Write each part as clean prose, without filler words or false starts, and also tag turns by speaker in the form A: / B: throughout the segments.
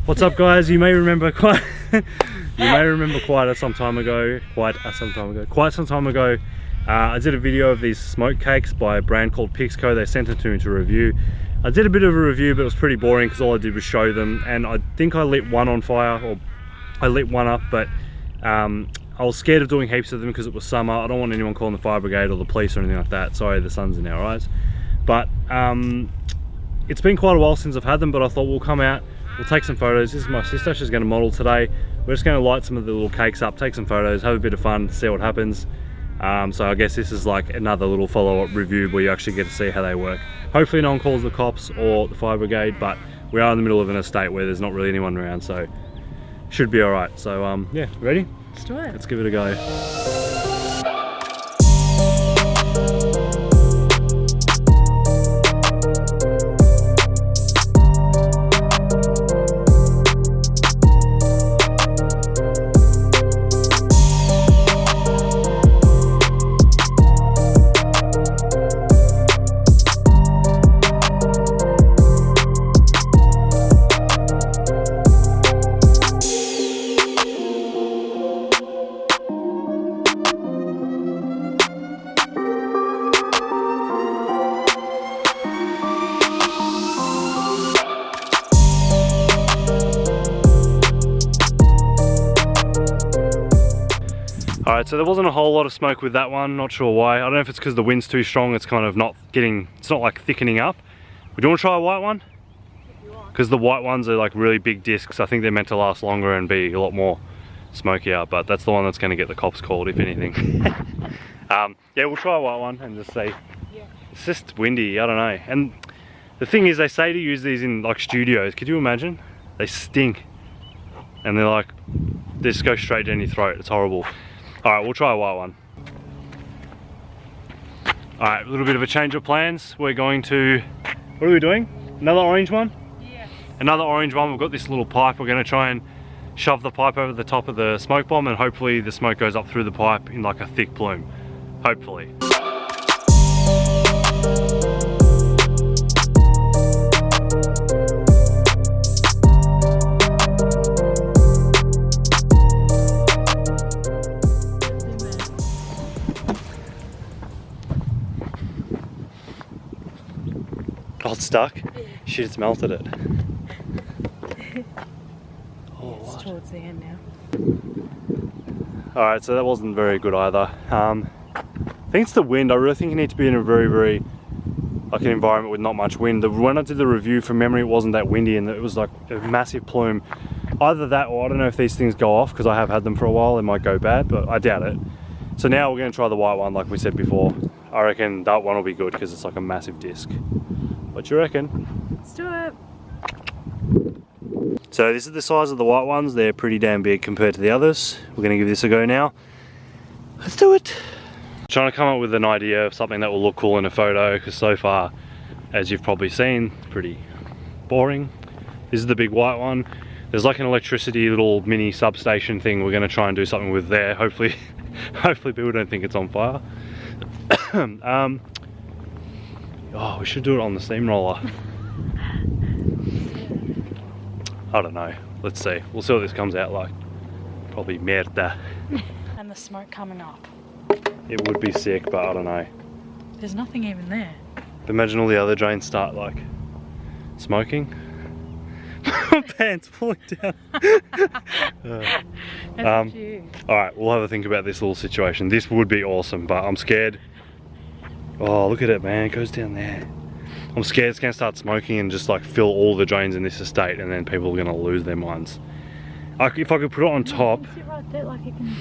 A: What's up, guys? You may remember quite some time ago, I did a video of these smoke cakes by a brand called Pixco. They sent it to me to review. I did a bit of a review, but it was pretty boring because all I did was show them, and I think I lit one on fire, or I lit one up, but I was scared of doing heaps of them because it was summer. I don't want anyone calling the fire brigade or the police or anything like that. Sorry, the sun's in our eyes. But it's been quite a while since I've had them, but I thought we'll come out, we'll take some photos. This is my sister, she's going to model today. We're just going to light some of the little cakes up, take some photos, have a bit of fun, see what happens. So I guess this is like another little follow-up review where you actually get to see how they work. Hopefully no one calls the cops or the fire brigade, but we are in the middle of an estate where there's not really anyone around, so should be alright. So yeah, ready?
B: Let's do it.
A: Let's give it a go. Alright, so there wasn't a whole lot of smoke with that one, not sure why. I don't know if it's because the wind's too strong, it's kind of not getting, it's not like thickening up. Would you want to try a white one? Because the white ones are like really big discs. I think they're meant to last longer and be a lot more smokier, but that's the one that's going to get the cops called, if anything. Yeah, we'll try a white one and just see. Yeah. It's just windy, I don't know. And the thing is, they say to use these in like studios. Could you imagine? They stink. And they're like, they just go straight down your throat. It's horrible. Alright, we'll try a white one. Alright, a little bit of a change of plans. We're going to, what are we doing? Another orange one?
B: Yeah. Another
A: orange one. We've got this little pipe. We're going to try and shove the pipe over the top of the smoke bomb, and hopefully the smoke goes up through the pipe in like a thick plume. Hopefully. Oh, it's stuck? Yeah. Shit, it's melted it. Oh,
B: it's towards the end now.
A: Alright, so that wasn't very good either. I think it's the wind. I really think you need to be in a very, like an environment with not much wind. When I did the review, from memory, it wasn't that windy and it was like a massive plume. Either that, or I don't know if these things go off, because I have had them for a while, they might go bad, but I doubt it. So now we're going to try the white one like we said before. I reckon that one will be good because it's like a massive disc. What you reckon?
B: Let's do it.
A: So this is the size of the white ones. They're pretty damn big compared to the others. We're going to give this a go now. Let's do it. Trying to come up with an idea of something that will look cool in a photo, because so far, as you've probably seen, it's pretty boring. This is the big white one. There's like an electricity little mini substation thing we're going to try and do something with there. Hopefully people don't think it's on fire. Oh, we should do it on the steamroller. I don't know. Let's see. We'll see what this comes out like. Probably merda.
B: And the smoke coming up.
A: It would be sick, but I don't know.
B: There's nothing even there.
A: Imagine all the other drains start like smoking. My pants falling down. Alright, we'll have a think about this little situation. This would be awesome, but I'm scared. Oh, look at it, man. It goes down there. I'm scared it's going to start smoking and just like fill all the drains in this estate, and then people are going to lose their minds. If I could put it on top.
B: You can sit right there, like you can.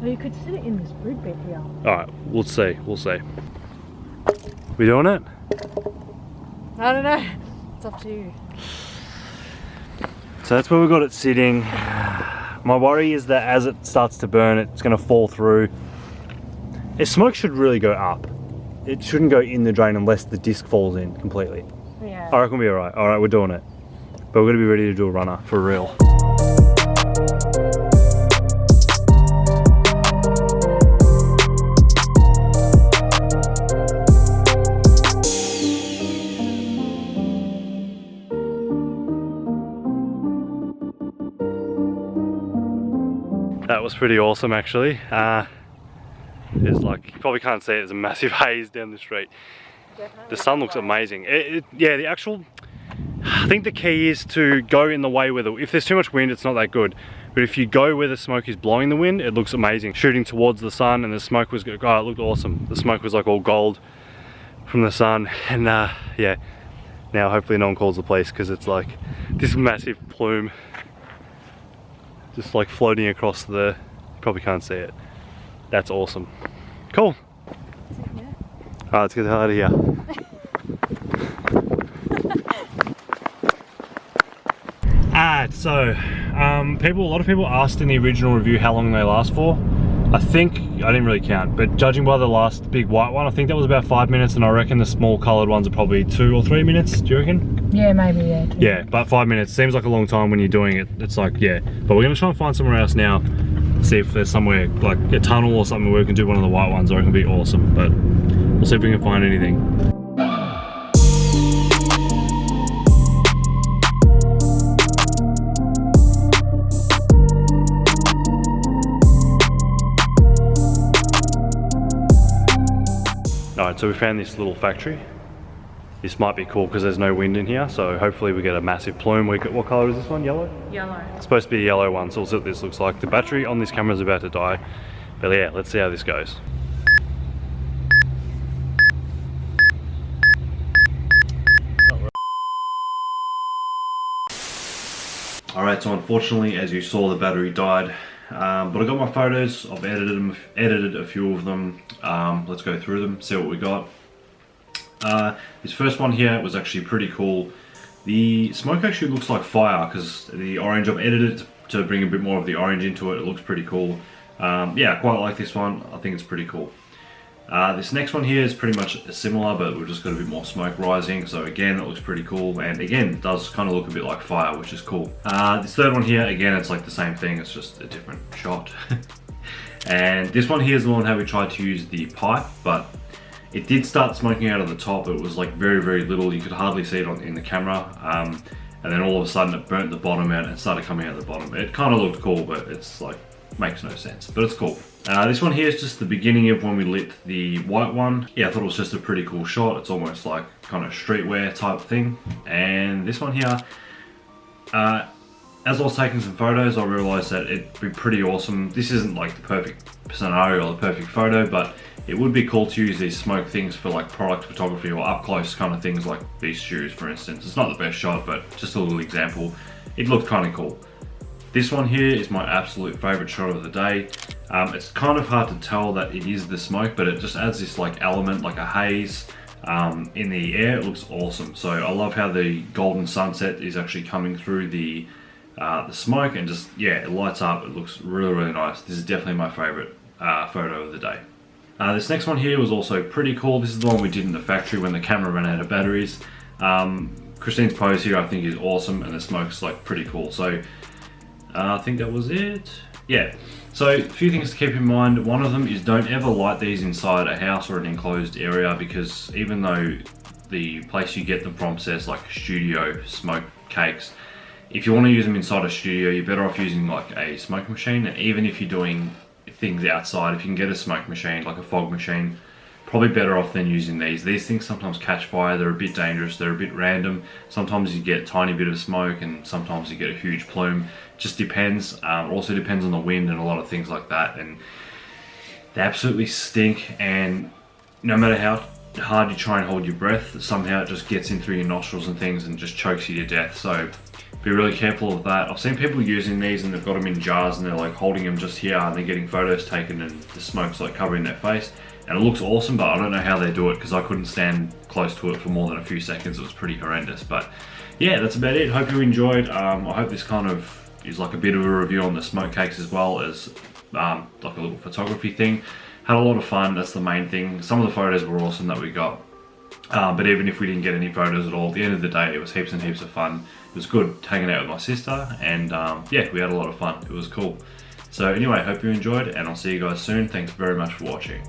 B: Or you could sit it in this brood bed here.
A: Alright, we'll see. We'll see. We doing it?
B: I don't know. It's up to you.
A: So that's where we got it sitting. My worry is that as it starts to burn, it's going to fall through. Smoke should really go up. It shouldn't go in the drain unless the disc falls in completely.
B: Yeah.
A: I reckon we'll be alright. Alright, we're doing it. But we're going to be ready to do a runner for real. That was pretty awesome actually. There's like, you probably can't see it, there's a massive haze down the street. The sun looks amazing. Yeah, the actual, I think the key is to go in the way where if there's too much wind, it's not that good. But if you go where the smoke is blowing the wind, it looks amazing. Shooting towards the sun, and the smoke was, oh, it looked awesome. The smoke was like all gold from the sun. And yeah, now hopefully no one calls the police, because it's like this massive plume just like floating across the, you probably can't see it. That's awesome. Cool.
B: Yeah.
A: Alright, let's get the hell out of here. Alright, so a lot of people asked in the original review how long they last for. I think, I didn't really count, but judging by the last big white one, I think that was about 5 minutes, and I reckon the small coloured ones are probably 2 or 3 minutes, do you reckon?
B: Yeah, maybe, yeah.
A: Yeah, but 5 minutes seems like a long time when you're doing it. It's like, yeah. But we're gonna try and find somewhere else now, see if there's somewhere, like a tunnel or something where we can do one of the white ones. I reckon it'll be awesome, but we'll see if we can find anything. Alright, so we found this little factory. This might be cool because there's no wind in here, so hopefully we get a massive plume. What colour is this one? Yellow?
B: Yellow.
A: It's supposed to be a yellow one, so we'll see what this looks like. The battery on this camera is about to die, but yeah, let's see how this goes. Alright, so unfortunately, as you saw, the battery died. But I got my photos, I've edited a few of them. Let's go through them, see what we got. This first one here was actually pretty cool. The smoke actually looks like fire because the orange, I've edited it to bring a bit more of the orange into it. It looks pretty cool. Yeah, I quite like this one. I think it's pretty cool. This next one here is pretty much similar, but we've just got a bit more smoke rising. So again, it looks pretty cool. And again, it does kind of look a bit like fire, which is cool. This third one here, again, it's like the same thing. It's just a different shot. And this one here is the one how we tried to use the pipe, but it did start smoking out of the top. It was like very, very little. You could hardly see it in the camera. And then all of a sudden it burnt the bottom out and it started coming out the bottom. It kind of looked cool, but it's like, makes no sense, but it's cool. This one here is just the beginning of when we lit the white one. Yeah, I thought it was just a pretty cool shot. It's almost like kind of streetwear type thing. And this one here, as I was taking some photos, I realized that it'd be pretty awesome. This isn't like the perfect scenario or the perfect photo, but it would be cool to use these smoke things for like product photography or up close kind of things, like these shoes, for instance. It's not the best shot, but just a little example. It looked kind of cool. This one here is my absolute favorite shot of the day. It's kind of hard to tell that it is the smoke, but it just adds this like element, like a haze in the air. It looks awesome. So I love how the golden sunset is actually coming through the smoke, and just, yeah, it lights up. It looks really, really nice. This is definitely my favorite photo of the day. This next one here was also pretty cool. This is the one we did in the factory when the camera ran out of batteries. Christine's pose here I think is awesome, and the smoke's like pretty cool. So I think that was it. Yeah, so a few things to keep in mind. One of them is don't ever light these inside a house or an enclosed area, because even though the place you get them from says like studio smoke cakes, if you want to use them inside a studio, you're better off using like a smoke machine. And even if you're doing things outside, if you can get a smoke machine, like a fog machine, probably better off than using these. These things sometimes catch fire, they're a bit dangerous, they're a bit random. Sometimes you get a tiny bit of smoke and sometimes you get a huge plume. Just depends. It also depends on the wind and a lot of things like that. And they absolutely stink, and no matter how hard you try and hold your breath, somehow it just gets in through your nostrils and things and just chokes you to death. So be really careful of that. I've seen people using these and they've got them in jars and they're like holding them just here and they're getting photos taken and the smoke's like covering their face. And it looks awesome, but I don't know how they do it because I couldn't stand close to it for more than a few seconds. It was pretty horrendous. But yeah, that's about it. Hope you enjoyed. I hope this kind of is like a bit of a review on the smoke cakes as well as like a little photography thing. Had a lot of fun, that's the main thing. Some of the photos were awesome that we got. But even if we didn't get any photos at all, at the end of the day, it was heaps and heaps of fun. It was good hanging out with my sister, and yeah, we had a lot of fun. It was cool. So anyway, hope you enjoyed, and I'll see you guys soon. Thanks very much for watching.